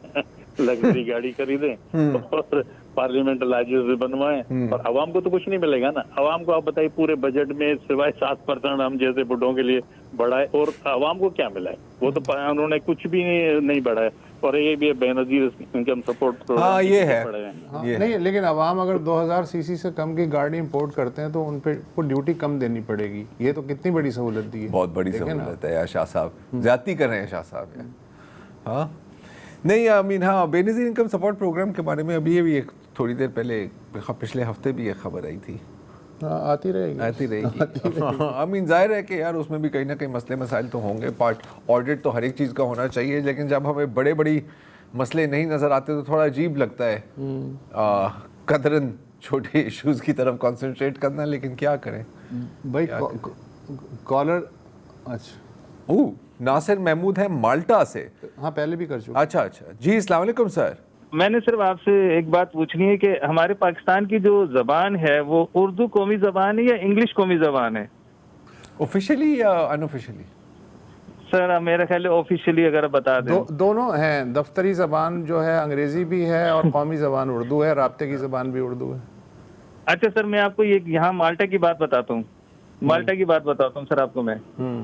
لگژری گاڑی خریدیں اور پارلیمنٹ لاجز بھی بنوائیں، اور عوام کو تو کچھ نہیں ملے گا نا۔ عوام کو آپ بتائیے پورے بجٹ میں سوائے 7% ہم جیسے بڈھوں کے لیے بڑھائے، اور عوام کو کیا ملا ہے؟ وہ تو انہوں نے کچھ بھی نہیں بڑھایا، اور یہ بھی بے نظیر انکم سپورٹ ہاں یہ ہے نہیں، لیکن عوام اگر 2000 سی سی سے کم کی گاڑی امپورٹ کرتے ہیں تو ان پہ کو ڈیوٹی کم دینی پڑے گی۔ یہ تو کتنی بڑی سہولت دی ہے، بہت بڑی سہولت ہے۔ شاہ صاحب زیادتی کر رہے ہیں، شاہ صاحب۔ ہاں نہیں آمین، ہاں بے نظیر انکم سپورٹ پروگرام کے بارے میں ابھی بھی ایک تھوڑی دیر پہلے پچھلے ہفتے بھی ایک خبر آئی تھی، آتی رہے گی۔ آمین ظاہر ہے کہ یار اس میں بھی کہیں نہ کہیں مسئلے مسائل تو ہوں گے، آڈٹ تو ہر ایک چیز کا ہونا چاہیے، لیکن جب ہمیں بڑی مسئلے نہیں نظر آتے تو تھوڑا عجیب لگتا ہے قدرن چھوٹے ایشوز کی طرف کنسنٹریٹ کرنا، لیکن کیا کریں بھائی۔ کالر اچھا ناصر محمود ہے مالٹا سے۔ ہاں پہلے بھی کر چکا۔ اچھا جی السلام علیکم سر۔ میں نے صرف آپ سے ایک بات پوچھنی ہے کہ ہمارے پاکستان کی جو زبان ہے وہ اردو قومی زبان ہے یا انگلش قومی زبان ہے؟ آفیشلی یا ان آفیشلی؟ سر میرا خیال ہے آفیشلی اگر بتا دیں۔ دونوں ہیں، دفتری زبان جو ہے انگریزی بھی ہے اور قومی زبان اردو ہے، رابطے کی زبان بھی اردو ہے۔ اچھا سر میں آپ کو یہاں مالٹا کی بات بتاتا ہوں، سر آپ کو میں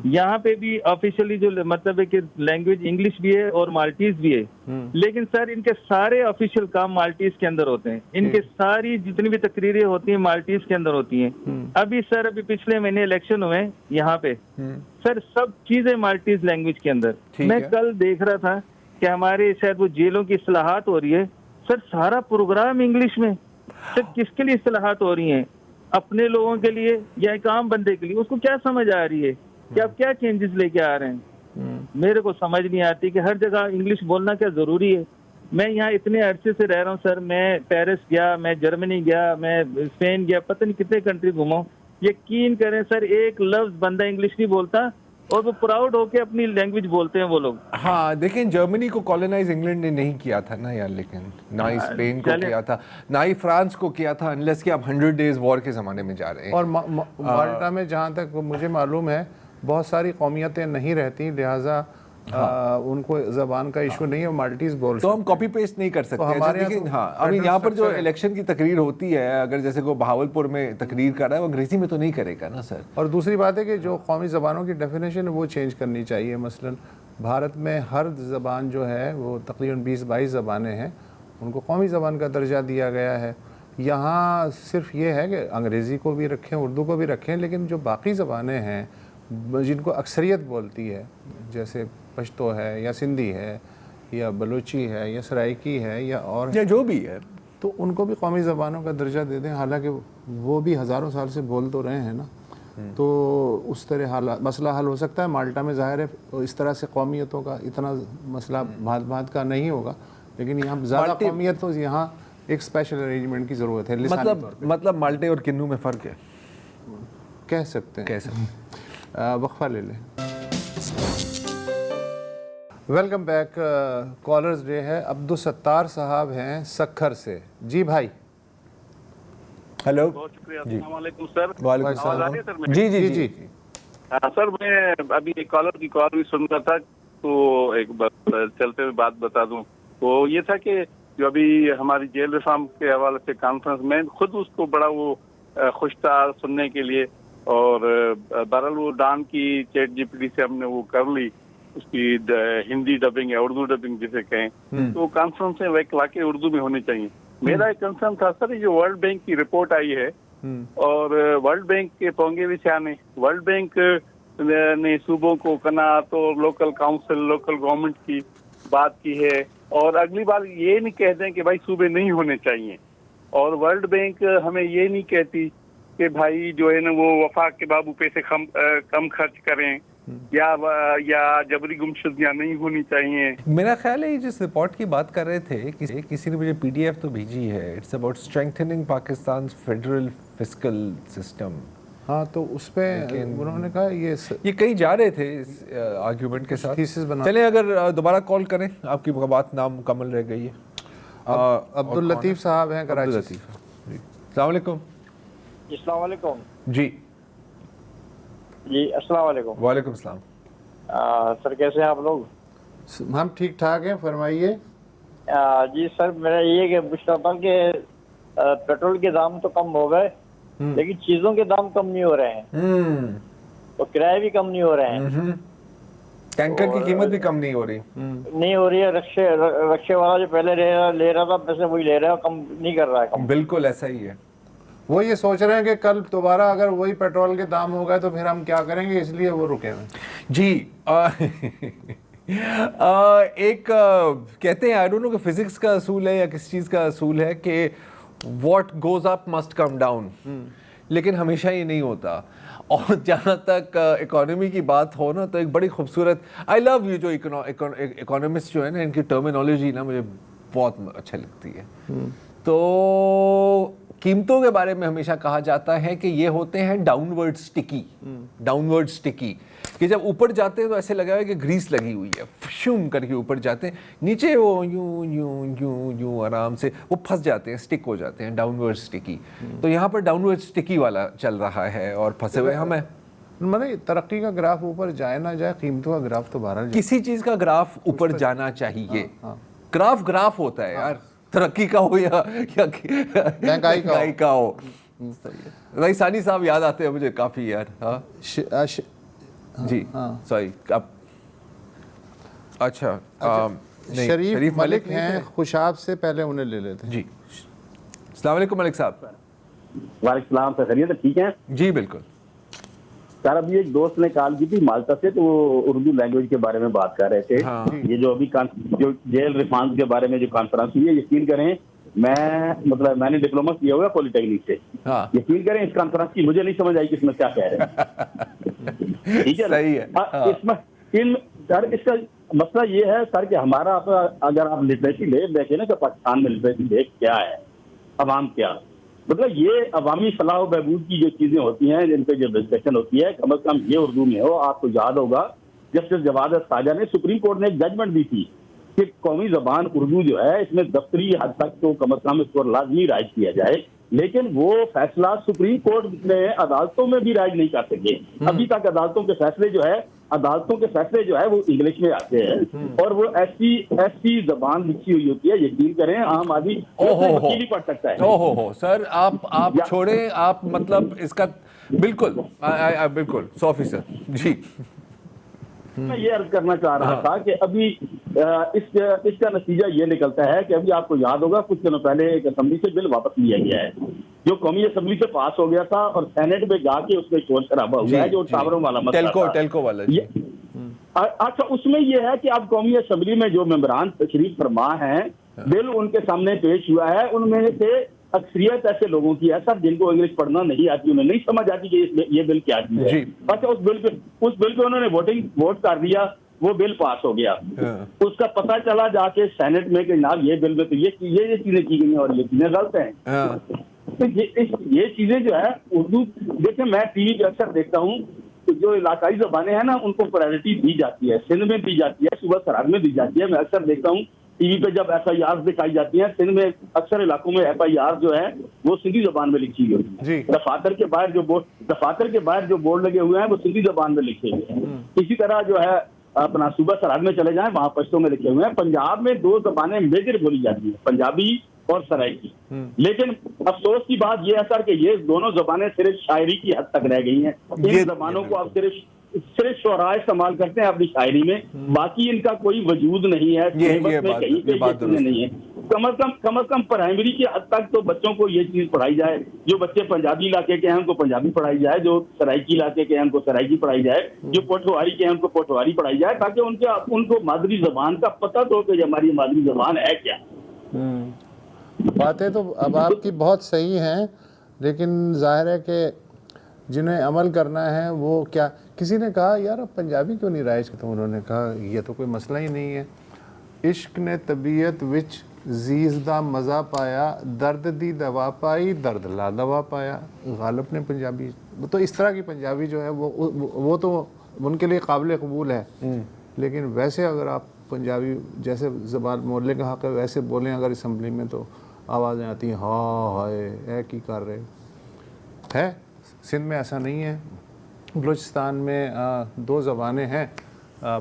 یہاں پہ بھی آفیشلی جو مطلب ہے کہ لینگویج انگلش بھی ہے اور مالٹیز بھی ہے، لیکن سر ان کے سارے آفیشیل کام مالٹیز کے اندر ہوتے ہیں، ان کے ساری جتنی بھی تقریریں ہوتی ہیں مالٹیز کے اندر ہوتی ہیں۔ ابھی پچھلے مہینے الیکشن ہوئے یہاں پہ، سر سب چیزیں مالٹیز لینگویج کے اندر۔ میں کل دیکھ رہا تھا کہ ہمارے شاید وہ جیلوں کی اصلاحات ہو رہی ہے، سر سارا پروگرام انگلش میں۔ سر کس کے لیے اصلاحات ہو رہی ہیں؟ اپنے لوگوں کے لیے یا ایک عام بندے کے لیے؟ اس کو کیا سمجھ آ رہی ہے کہ آپ کیا چینجز لے کے آ رہے ہیں؟ میرے کو سمجھ نہیں آتی کہ ہر جگہ انگلش بولنا کیا ضروری ہے۔ میں یہاں اتنے عرصے سے رہ رہا ہوں سر، میں پیرس گیا، میں جرمنی گیا، میں اسپین گیا، پتہ نہیں کتنے کنٹری گھوما ہوں۔ یقین کریں سر ایک لفظ بندہ انگلش نہیں بولتا اور وہ پراؤڈ ہو کے اپنی لینگویج بولتے ہیں وہ لوگ۔ ہاں دیکھیں جرمنی کو کالونائز انگلینڈ نے نہیں کیا تھا نا یار، لیکن نہ ہی اسپین کو کیا تھا، نہ ہی فرانس کو کیا تھا، انلیس کہ آپ 100 ڈیز وار کے زمانے میں جا رہے ہیں۔ اور مالٹا میں جہاں تک مجھے معلوم ہے بہت ساری قومیتیں نہیں رہتی، لہٰذا ان کو زبان کا ایشو نہیں ہے، مالٹیز بولتے تو ہم کاپی پیسٹ نہیں کر سکتے۔ لیکن ہاں ابھی یہاں پر جو الیکشن کی تقریر ہوتی ہے، اگر جیسے کوئی بہاولپور میں تقریر کر رہا ہے وہ انگریزی میں تو نہیں کرے گا نا سر۔ اور دوسری بات ہے کہ جو قومی زبانوں کی ڈیفینیشن ہے وہ چینج کرنی چاہیے۔ مثلا بھارت میں ہر زبان جو ہے وہ تقریباً 20-22 زبانیں ہیں، ان کو قومی زبان کا درجہ دیا گیا ہے۔ یہاں صرف یہ ہے کہ انگریزی کو بھی رکھیں، اردو کو بھی رکھیں، لیکن جو باقی زبانیں ہیں جن کو اکثریت بولتی ہے، جیسے پشتو ہے یا سندھی ہے یا بلوچی ہے یا سرائکی ہے یا اور جو بھی ہے، تو ان کو بھی قومی زبانوں کا درجہ دے دیں، حالانکہ وہ بھی ہزاروں سال سے بول تو رہے ہیں نا۔ تو اس طرح مسئلہ حل ہو سکتا ہے۔ مالٹا میں ظاہر ہے اس طرح سے قومیتوں کا اتنا مسئلہ بھات کا نہیں ہوگا، لیکن یہاں زیادہ قومیت تو یہاں ایک اسپیشل ارینجمنٹ کی ضرورت ہے لسانی طور پہ. مطلب مالٹے اور کنو میں فرق ہے کہہ سکتے ہیں. وقفہ لے لیں. Welcome back. کالرز ڈے ہے. عبدالستار صاحب ہیں سکھر سے. جی بھائی. ہیلو. بہت شکریہ. السلام علیکم سر. وعلیکم السلام. جی جی جی جی. سر میں ابھی ایک کالر کی کال بھی سن رہا تھا تو ایک بات چلتے ہوئے بات بتا دوں. تو یہ تھا کہ جو ابھی ہماری جیل ریفارم کے حوالے سے کانفرنس میں خود اس کو بڑا وہ خوش تھا سننے کے لیے, اور بہرحال وہ ڈان کی چیٹ جی پی ٹی سے ہم نے وہ کر لی, اس کی ہندی ڈبنگ یا اردو ڈبنگ جسے کہیں, تو کانفرنس میں وہ ایک واقعی اردو میں ہونے چاہیے. میرا ایک کنسرن تھا سر, جو ورلڈ بینک کی رپورٹ آئی ہے اور ورلڈ بینک کے پونگے بھی سے آنے, ورلڈ بینک نے صوبوں کو کناعت اور لوکل کاؤنسل لوکل گورنمنٹ کی بات کی ہے, اور اگلی بار یہ نہیں کہتے ہیں کہ بھائی صوبے نہیں ہونے چاہیے, اور ورلڈ بینک ہمیں یہ نہیں کہتی کہ بھائی جو ہے نا وہ وفاق کے بابو پیسے کم خرچ کریں یا جبری گمشدگیاں نہیں ہونی چاہیے. میرا خیال ہے جس رپورٹ کی بات کر رہے تھے کسی نے مجھے پی ڈی ایف تو بھیجی ہے, it's about strengthening Pakistan federal fiscal system. ہاں تو اس پہ انہوں نے کہا یہ کہیں جا رہے تھے اس آرگیومنٹ کے ساتھ. چلیں اگر دوبارہ کال کریں, آپ کی بات نامکمل رہ گئی ہے. عبداللطیف صاحب ہیں کراچی سے. السلام علیکم. السلام علیکم. جی جی السلام علیکم. وعلیکم السلام. سر کیسے ہیں آپ لوگ؟ ہم ٹھیک ٹھاک ہیں, فرمائیے. جی سر میرا یہ کہ پوچھنا تھا کہ پیٹرول کے دام تو کم ہو گئے لیکن چیزوں کے دام کم نہیں ہو رہے ہیں, اور کرائے بھی کم نہیں ہو رہے ہیں, ٹینکر کی قیمت بھی کم نہیں ہو رہی ہے. رکشے والا جو پہلے لے رہا تھا پیسے وہی لے رہا ہے, کم نہیں کر رہا ہے. بالکل ایسا ہی ہے. وہ یہ سوچ رہے ہیں کہ کل دوبارہ اگر وہی پیٹرول کے دام ہو گئے تو پھر ہم کیا کریں گے, اس لیے وہ رکے ہوئے. جی ایک کہتے ہیں آئی ڈونٹ نو کہ فزکس کا اصول ہے یا کس چیز کا اصول ہے کہ what goes up must come down, لیکن ہمیشہ یہ نہیں ہوتا. اور جہاں تک اکانومی کی بات ہو نا, تو ایک بڑی خوبصورت آئی لو یو جو اکانومسٹ جو ہے نا, ان کی ٹرمینالوجی نا مجھے بہت اچھا لگتی ہے. تو قیمتوں کے بارے میں ہمیشہ کہا جاتا ہے کہ یہ ہوتے ہیں ڈاؤن ورڈ سٹکی, کہ جب اوپر جاتے ہیں تو ایسے لگا ہے کہ گریس لگی ہوئی ہے, فشوم کر کے اوپر جاتے ہیں, نیچے وہ یوں یوں یوں یوں آرام سے وہ پھنس جاتے ہیں, سٹک ہو جاتے ہیں, ڈاؤن ورڈ سٹکی. تو یہاں پر ڈاؤن ورڈ سٹکی والا چل رہا ہے اور پھنسے ہوئے ہم ہیں. مطلب ترقی کا گراف اوپر جائے نہ جائے, قیمتوں کا گراف تو بہرحال کسی چیز کا گراف اوپر جانا چاہیے. گراف ہوتا ہے یار, ترقی کا ہو یا مہنگائی کا ہو. بھائی ثانی صاحب یاد آتے ہیں مجھے کافی یار. جی سوری اچھا شریف ملک ہیں خوشاب سے, پہلے انہیں لے لیتے ہیں. جی السلام علیکم ملک صاحب. وعلیکم السلام. سر خیریت ہے؟ ٹھیک ہیں جی بالکل. سر ابھی ایک دوست نے کال کی تھی مالٹا سے, تو وہ اردو لینگویج کے بارے میں بات کر رہے تھے. یہ جو ابھی جو جیل ریفارمز کے بارے میں جو کانفرنس ہوئی ہے, یقین کریں میں نے ڈپلوما کیا ہوا پولی ٹیکنک سے, یقین کریں اس کانفرنس کی مجھے نہیں سمجھ آئی کہ اس میں کیا کہہ رہے ہیں. ٹھیک ہے, اس میں سر اس کا مسئلہ یہ ہے سر کہ ہمارا اگر آپ لٹریسی لیب دیکھیں نا کہ پاکستان میں لٹریسی لیب کیا ہے, عوام کیا, مطلب یہ عوامی فلاح و بہبود کی جو چیزیں ہوتی ہیں جن پہ جو ڈسکشن ہوتی ہے, کم از کم یہ اردو میں ہو. آپ کو یاد ہوگا جسٹس جواد خواجہ نے سپریم کورٹ نے ایک ججمنٹ دی تھی کہ قومی زبان اردو جو ہے اس میں دفتری حد تک تو کم از کم اس پر لازمی رائج کیا جائے, لیکن وہ فیصلہ سپریم کورٹ نے عدالتوں میں بھی رائج نہیں کر سکے. ابھی تک عدالتوں کے فیصلے جو ہے وہ انگلش میں آتے ہیں, اور وہ ایسی زبان لکھی ہوئی ہوتی ہے, یقین کریں عام آدمی وکیل ہی پڑھ سکتا ہے. سر آپ چھوڑیں, آپ مطلب اس کا بالکل 100%. جی میں یہ عرض کرنا چاہ رہا تھا کہ ابھی اس کا نتیجہ یہ نکلتا ہے کہ ابھی آپ کو یاد ہوگا کچھ دنوں پہلے ایک اسمبلی سے بل واپس لیا گیا ہے جو قومی اسمبلی سے پاس ہو گیا تھا, اور سینٹ میں جا کے اس میں شور شرابہ ہوا ہے جو ٹاوروں والا مسئلہ تھا, ٹیلکو والا. اچھا اس میں یہ ہے کہ اب قومی اسمبلی میں جو ممبران تشریف فرما ہیں, بل ان کے سامنے پیش ہوا ہے, ان میں سے اکثریت ایسے لوگوں کی ہے سر جن کو انگلش پڑھنا نہیں آتی, انہیں نہیں سمجھ آتی کہ یہ بل کیا چیز ہے. اچھا اس بل پہ انہوں نے ووٹ کر دیا, وہ بل پاس ہو گیا. اس کا پتہ چلا جا کے سینٹ میں کہ جناب یہ بل میں تو یہ چیزیں کی گئی ہیں اور یہ چیزیں غلط ہیں. تو یہ چیزیں جو ہے اردو دیکھیں میں ٹی وی پہ اکثر دیکھتا ہوں جو علاقائی زبانیں ہیں نا ان کو پرائرٹی دی جاتی ہے. سندھ میں دی جاتی ہے, صوبہ سرحد میں دی جاتی ہے. میں اکثر دیکھتا ہوں ٹی وی پہ جب FIR دکھائی جاتی ہیں سندھ میں اکثر علاقوں میں FIR جو ہے وہ سندھی زبان میں لکھی ہوئی ہے. دفاتر کے باہر جو بورڈ لگے ہوئے ہیں وہ سندھی زبان میں لکھے ہوئے ہیں. اسی طرح جو ہے اپنا صوبہ سرحد میں چلے جائیں وہاں پشتو میں لکھے ہوئے ہیں. پنجاب میں 2 زبانیں میجر بولی جاتی ہیں, پنجابی اور سرائکی. لیکن افسوس کی بات یہ ہے سر کہ یہ دونوں زبانیں صرف شاعری کی حد تک رہ گئی ہیں. ان زبانوں کو اب صرف شعراء استعمال کرتے ہیں اپنی شاعری میں, باقی ان کا کوئی وجود نہیں ہے, کہیں پہ یہ چیزیں نہیں ہے. کم از کم پرائمری کی حد تک تو بچوں کو یہ چیز پڑھائی جائے. جو بچے پنجابی علاقے کے ہیں ان کو پنجابی پڑھائی جائے, جو سرائکی علاقے کے ہیں ان کو سرائکی پڑھائی جائے, جو پوٹھواری کے ہیں ان کو پوٹھواری پڑھائی جائے, تاکہ ان کو مادری زبان کا پتہ تو کہ ہماری مادری زبان ہے کیا. باتیں تو اب آپ کی بہت صحیح ہیں, لیکن ظاہر ہے کہ جنہیں عمل کرنا ہے وہ کیا. کسی نے کہا یار اب پنجابی کیوں نہیں رائج کرتا, انہوں نے کہا یہ تو کوئی مسئلہ ہی نہیں ہے. عشق نے طبیعت وچ زیز دا مزہ پایا, درد دی دوا پائی, درد لا دوا پایا. غالب نے پنجابی تو اس طرح کی پنجابی جو ہے وہ تو ان کے لیے قابل قبول ہے. لیکن ویسے اگر آپ پنجابی جیسے زبان بولنے کا حق ہے ویسے بولیں اگر اسمبلی میں تو آوازیں آتی ہیں ہاں ہائے اے کی کر رہے ہے. سندھ میں ایسا نہیں ہے. بلوچستان میں 2 زبانیں ہیں,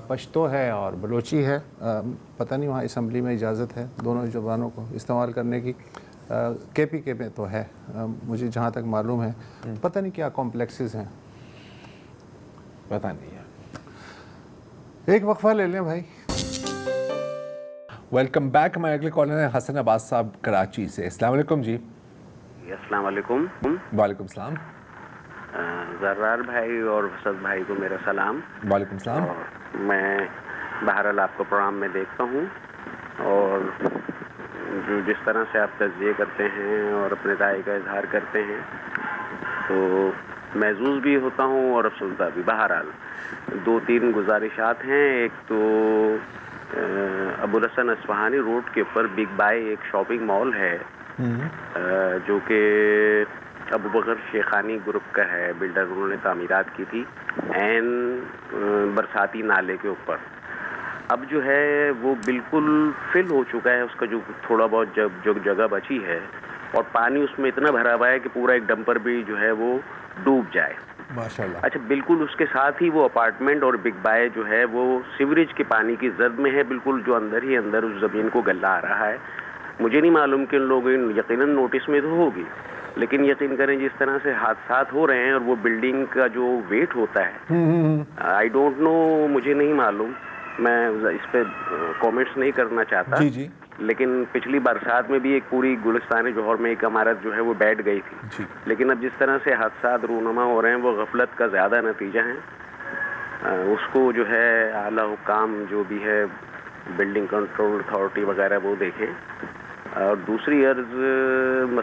پشتو ہے اور بلوچی ہے. پتہ نہیں وہاں اسمبلی میں اجازت ہے دونوں زبانوں کو استعمال کرنے کی. KPK میں تو ہے مجھے جہاں تک معلوم ہے. پتہ نہیں کیا کمپلیکسز ہیں, پتہ نہیں ہے. ایک وقفہ لے لیں بھائی. Welcome back. ہمارے اگلے کالر ہیں حسن عباس صاحب کراچی سے. السلام علیکم جی. السلام علیکم. وعلیکم السلام. ذرار بھائی اور وسط بھائی کو میرا سلام. وعلیکم السلام. میں بہرحال آپ کو پروگرام میں دیکھتا ہوں اور جو جس طرح سے آپ تجزیے کرتے ہیں اور اپنے رائے کا اظہار کرتے ہیں تو محظوظ بھی ہوتا ہوں اور افسردہ بھی. بہرحال 2-3 گزارشات ہیں. ایک تو ابوالحسن اصفہانی روڈ کے اوپر بگ بائی ایک شاپنگ مال ہے جو کہ ابو بکر شیخانی گروپ کا ہے. بلڈر انہوں نے تعمیرات کی تھی این برساتی نالے کے اوپر. اب جو ہے وہ بالکل فل ہو چکا ہے. اس کا جو تھوڑا بہت جو جگہ بچی ہے اور پانی اس میں اتنا بھرا ہوا ہے کہ پورا ایک ڈمپر بھی جو ہے وہ ڈوب جائے. ماشاءاللہ. اچھا بالکل اس کے ساتھ ہی وہ اپارٹمنٹ اور بگ بائی جو ہے وہ سیوریج کے پانی کی زد میں ہے بالکل, جو اندر ہی اندر اس زمین کو گلا آ رہا ہے. مجھے نہیں معلوم کہ ان لوگوں یقیناً نوٹس میں تو ہوگی, لیکن یقین کریں جس طرح سے حادثات ہو رہے ہیں اور وہ بلڈنگ کا جو ویٹ ہوتا ہے آئی ڈونٹ نو, مجھے نہیں معلوم, میں اس پہ کامنٹس نہیں کرنا چاہتا. جی جی. لیکن پچھلی برسات میں بھی ایک پوری گلستان جوہر میں ایک عمارت جو ہے وہ بیٹھ گئی تھی جی. لیکن اب جس طرح سے حادثات رونما ہو رہے ہیں وہ غفلت کا زیادہ نتیجہ ہیں. اس کو جو ہے اعلیٰ حکام جو بھی ہے بلڈنگ کنٹرول اتھارٹی وغیرہ وہ دیکھیں. اور دوسری عرض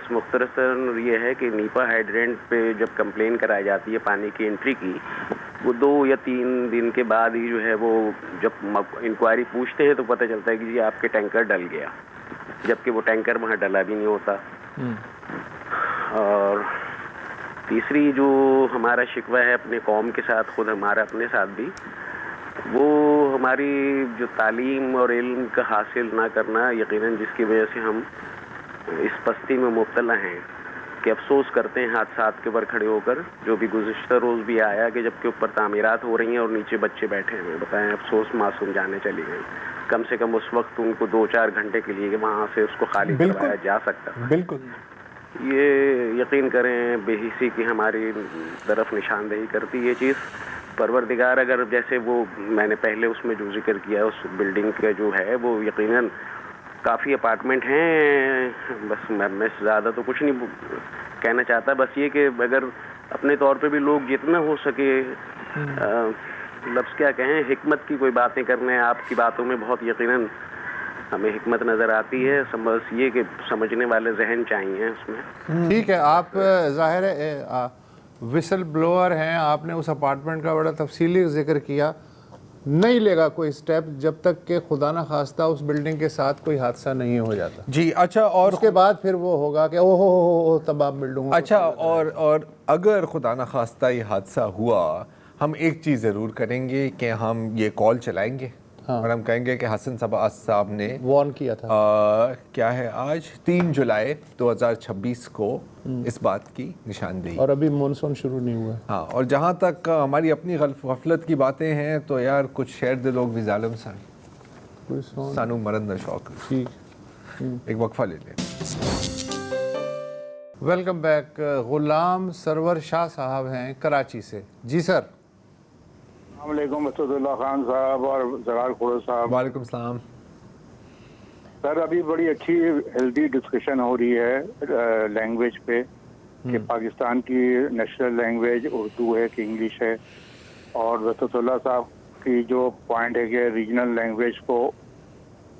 مختصراً یہ ہے کہ نیپا ہائیڈرینٹ پہ جب کمپلین کرائی جاتی ہے پانی کی انٹری کی, وہ 2 یا 3 دن کے بعد ہی جو ہے وہ جب انکوائری پوچھتے ہیں تو پتہ چلتا ہے کہ جی آپ کے ٹینکر ڈل گیا, جبکہ وہ ٹینکر وہاں ڈلا بھی نہیں ہوتا. اور تیسری جو ہمارا شکوہ ہے اپنے قوم کے ساتھ, خود ہمارا اپنے ساتھ بھی, وہ ہماری جو تعلیم اور علم کا حاصل نہ کرنا, یقیناً جس کی وجہ سے ہم اس پستی میں مبتلا ہیں کہ افسوس کرتے ہیں حادثات کے اوپر کھڑے ہو کر. جو بھی گزشتہ روز بھی آیا کہ جب کہ اوپر تعمیرات ہو رہی ہیں اور نیچے بچے بیٹھے ہیں, بتائیں افسوس معصوم جانے چلی گئی. کم سے کم اس وقت ان کو 2-4 گھنٹے کے لیے وہاں سے اس کو خالی کروایا جا سکتا. بالکل. یہ یقین کریں بے حسی کی ہماری طرف نشاندہی کرتی یہ چیز. پروردگار اگر جیسے وہ میں نے پہلے اس میں جو ذکر کیا اس بلڈنگ کا جو ہے وہ یقیناً کافی اپارٹمنٹ ہیں, بس میں زیادہ تو کچھ نہیں کہنا چاہتا, بس یہ کہ اگر اپنے طور پہ بھی لوگ جتنا ہو سکے لفظ کیا کہیں حکمت کی کوئی باتیں کرنے, آپ کی باتوں میں بہت یقیناً ہمیں حکمت نظر آتی ہے, بس یہ کہ سمجھنے والے ذہن چاہیے اس میں. ٹھیک ہے, آپ ظاہر ہے وسل بلوور ہیں, آپ نے اس اپارٹمنٹ کا بڑا تفصیلی ذکر کیا. نہیں لے گا کوئی سٹیپ جب تک کہ خدا نہ خواستہ اس بلڈنگ کے ساتھ کوئی حادثہ نہیں ہو جاتا. جی اچھا, اور اس کے بعد پھر وہ ہوگا کہ اوہ ہو تمام بلڈنگوں. اچھا, اور اگر خدا نہ خواستہ یہ حادثہ ہوا, ہم ایک چیز ضرور کریں گے کہ ہم یہ کال چلائیں گے اور ہم کہیں گے کہ حسن صاحب نے وارن کیا تھا. کیا ہے آج 3 جولائی 2026 کو اس بات کی نشاندہی, اور ابھی مونسون شروع نہیں ہوا. ہاں, اور جہاں تک ہماری اپنی غفلت کی باتیں ہیں تو یار کچھ شہر دے لوگ بھی ظالم سانو مرن دا شوق. ایک وقفہ لے لیں. Welcome back. غلام سرور شاہ صاحب ہیں کراچی سے. جی سر. السلام علیکم اسد اللہ خان صاحب اور زرار کھوڑو صاحب. وعلیکم السلام. سر ابھی بڑی اچھی ہیلدی ڈسکشن ہو رہی ہے لینگویج پہ کہ پاکستان کی نیشنل لینگویج اردو ہے کہ انگلش ہے, اور وسط اللہ صاحب کی جو پوائنٹ ہے کہ ریجنل لینگویج کو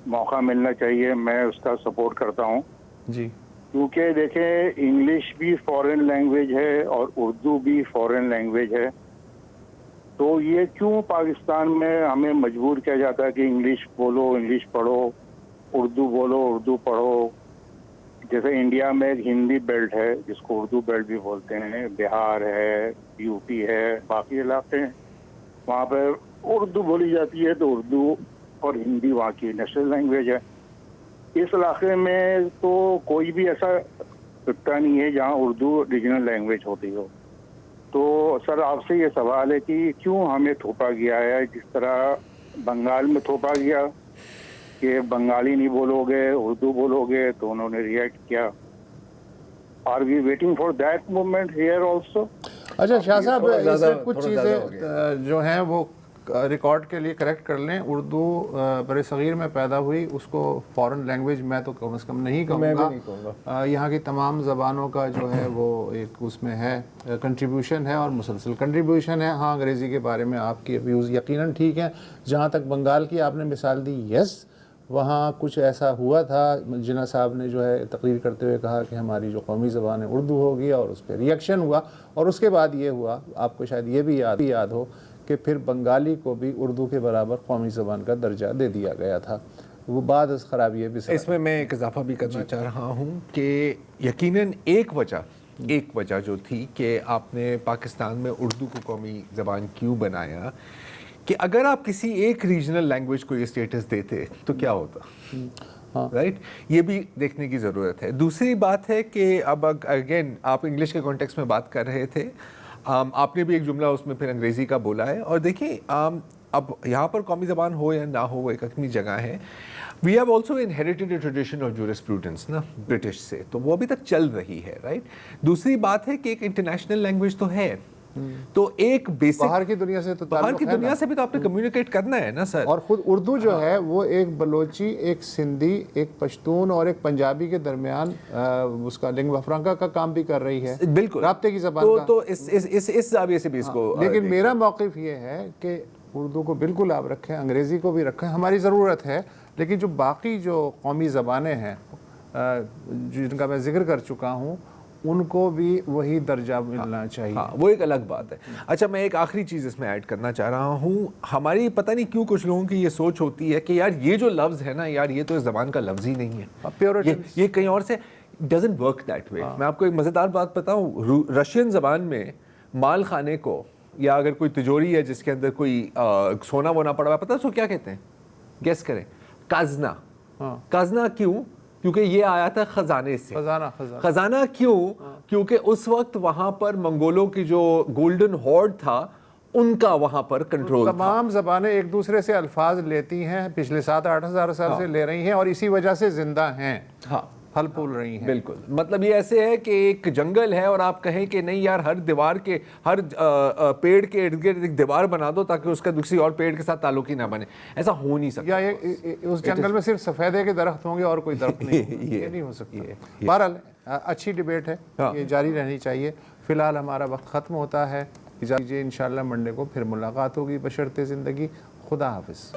موقع ملنا چاہیے, میں اس کا سپورٹ کرتا ہوں. جی کیونکہ دیکھیں انگلش بھی فورن لینگویج ہے اور اردو بھی فورن لینگویج ہے, تو یہ کیوں پاکستان میں ہمیں مجبور کیا جاتا ہے کہ انگلش بولو انگلش پڑھو, اردو بولو اردو پڑھو. جیسے انڈیا میں ایک ہندی بیلٹ ہے جس کو اردو بیلٹ بھی بولتے ہیں, بہار ہے, یو پی ہے, باقی علاقے ہیں, وہاں پہ اردو بولی جاتی ہے, تو اردو اور ہندی وہاں کی نیشنل لینگویج ہے. اس علاقے میں تو کوئی بھی ایسا خطہ نہیں ہے جہاں اردو ریجنل لینگویج ہوتی ہو. تو سر آپ سے یہ سوال ہے کہ کیوں ہمیں تھوپا گیا ہے, جس طرح بنگال میں تھوپا گیا کہ بنگالی نہیں بولو گے اردو بولو گے, تو انہوں نے ریئیکٹ کیا. Are we waiting for that moment here also? اچھا شاہ صاحب, اس میں کچھ چیزیں جو ہیں وہ ریکارڈ کے لیے کریکٹ کر لیں. اردو بر صغیر میں پیدا ہوئی, اس کو فورن لینگویج میں تو کم از کم نہیں کہوں گا. یہاں کی تمام زبانوں کا جو ہے وہ ایک اس میں ہے کنٹریبیوشن ہے, اور مسلسل کنٹریبیوشن ہے. ہاں انگریزی کے بارے میں آپ کی ویوز یقیناً ٹھیک ہیں. جہاں تک بنگال کی آپ نے مثال دی, یس وہاں کچھ ایسا ہوا تھا. جناح صاحب نے جو ہے تقریر کرتے ہوئے کہا کہ ہماری جو قومی زبان ہے اردو ہوگی, اور اس پہ ریئیکشن ہوا. اور اس کے بعد یہ ہوا, آپ کو شاید یہ بھی یاد ہو کہ پھر بنگالی کو بھی اردو کے برابر قومی زبان کا درجہ دے دیا گیا تھا. وہ بعد از خرابی ہے بھی. اس میں ایک اضافہ بھی کرنا چاہ رہا ہوں کہ یقیناً ایک وجہ جو تھی کہ آپ نے پاکستان میں اردو کو قومی زبان کیوں بنایا, کہ اگر آپ کسی ایک ریجنل لینگویج کو یہ سٹیٹس دیتے تو کیا ہوتا, رائٹ, یہ بھی دیکھنے کی ضرورت ہے. دوسری بات ہے کہ اب اگین آپ انگلش کے کانٹیکس میں بات کر رہے تھے, آپ نے بھی ایک جملہ اس میں پھر انگریزی کا بولا ہے. اور دیکھیں اب یہاں پر قومی زبان ہو یا نہ ہو, وہ ایک اپنی جگہ ہے. We have also inherited a tradition of jurisprudence نا برٹش سے, تو وہ ابھی تک چل رہی ہے, رائٹ. دوسری بات ہے کہ ایک انٹرنیشنل لینگویج تو ہے, تو ایک بیسک باہر کی دنیا سے تو باہر کی دنیا سے بھی تو آپ نے کمیونیکیٹ کرنا ہے نا سر. اور خود اردو جو ہے وہ ایک بلوچی, ایک سندھی, ایک پشتون اور ایک پنجابی کے درمیان اس کا لنگوا فرانکا کا کام بھی کر رہی ہے, بالکل رابطے کی زبان کا. تو اس زاویے سے بھی اس کو, لیکن میرا موقف یہ ہے کہ اردو کو بالکل آپ رکھیں, انگریزی کو بھی رکھیں, ہماری ضرورت ہے. لیکن جو باقی جو قومی زبانیں ہیں جن کا میں ذکر کر چکا ہوں, ان کو بھی وہی درجہ ملنا چاہیے. وہ ایک الگ بات ہے. اچھا, میں ایک آخری چیز اس میں ایڈ کرنا چاہ رہا ہوں. ہماری پتہ نہیں کیوں کچھ لوگوں کی یہ سوچ ہوتی ہے کہ یار یہ جو لفظ ہے نا یار, یہ تو اس زبان کا لفظ ہی نہیں ہے, یہ کہیں اور سے. Doesn't work that way. میں آپ کو ایک مزیدار بات بتاؤں, رشین زبان میں مال خانے کو, یا اگر کوئی تجوری ہے جس کے اندر کوئی سونا وونا پڑا ہوا ہے, پتہ ہے اس کو کیا کہتے ہیں؟ گیس کریں. کازنا. کازنا کیوں؟ کیونکہ یہ آیا تھا خزانے سے. خزانہ کیوں؟ کیونکہ اس وقت وہاں پر منگولوں کی جو گولڈن ہارڈ تھا ان کا وہاں پر کنٹرول. تمام زبانیں ایک دوسرے سے الفاظ لیتی ہیں, پچھلے 7-8 ہزار سال سے لے رہی ہیں, اور اسی وجہ سے زندہ ہیں, پھل پھول رہی ہیں. بالکل. مطلب یہ ایسے ہے کہ ایک جنگل ہے اور آپ کہیں کہ نہیں یار ہر دیوار کے, ہر پیڑ کے ارد گرد ایک دیوار بنا دو تاکہ اس کا کسی اور پیڑ کے ساتھ تعلق ہی نہ بنے. ایسا ہو نہیں سکتا. یا اس جنگل میں صرف سفیدے کے درخت ہوں گے اور کوئی درخت نہیں, یہ نہیں ہو سکتا. بہرحال اچھی ڈیبیٹ ہے, یہ جاری رہنی چاہیے. فی الحال ہمارا وقت ختم ہوتا ہے. اجازت دیجیے, انشاءاللہ منڈے کو پھر ملاقات ہوگی بشرط زندگی. خدا حافظ.